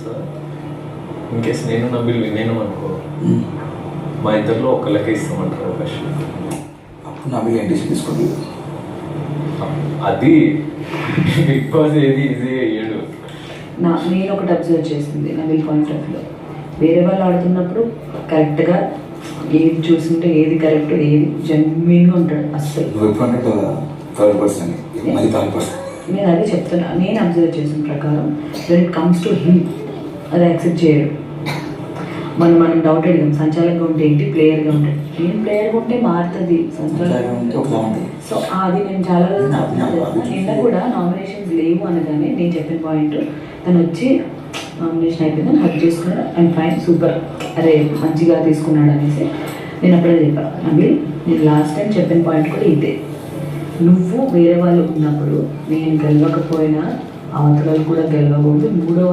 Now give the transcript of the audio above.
తెలుసా? ఇన్కేస్ నేను నబిల్ వినేను అనుకో, మా ఇద్దరిలో ఒకళ్ళకే ఇస్తామంటారు అవకాశం. అప్పుడు నబిల్ ఏం డిసిషన్ తీసుకోండి. అది బిగ్ బాస్ ఏది ఈజీ అయ్యాడు. నేను ఒకటి అబ్జర్వ్ చేసింది నబిల్ పాయింట్ ఆఫ్ వ్యూలో, వేరే వాళ్ళు ఆడుతున్నప్పుడు కరెక్ట్గా ఏది చూస్తుంటే ఏది కరెక్ట్ ఏది జెన్యున్గా ఉంటాడు. అస్సలు నువ్వు ఎప్పుడు అంటే థర్డ్ పర్సన్, మళ్ళీ థర్డ్ పర్సన్. నేను అదే చెప్తున్నా, నేను అబ్జర్వ్ చేసిన ప్రకారం when it comes to him అది యాక్సెప్ట్ చేయడు. మనం డౌట్ అడిగాం సంచాలకంగా ఉంటే ఏంటి, ప్లేయర్గా ఉంటే నేను ప్లేయర్గా ఉంటే మారుతుంది సంచాలకంగా. సో అది నేను చాలా రోజులు నిన్న కూడా నామినేషన్స్ లేవు అనగానే నేను చెప్పిన పాయింట్, తను వచ్చి నామినేషన్ అయిపోయిందని హక్ చేసుకున్నాడు అండ్ ఫైన్ సూపర్, అరే మంచిగా తీసుకున్నాడు అనేసి నేను అప్పుడే చెప్పాను. నబిల్ నేను లాస్ట్ టైం చెప్పిన పాయింట్ కూడా ఇదే, నువ్వు వేరే వాళ్ళు ఉన్నప్పుడు నేను గెలవకపోయినా అవతల కూడా గెలవకూడదు, మూడో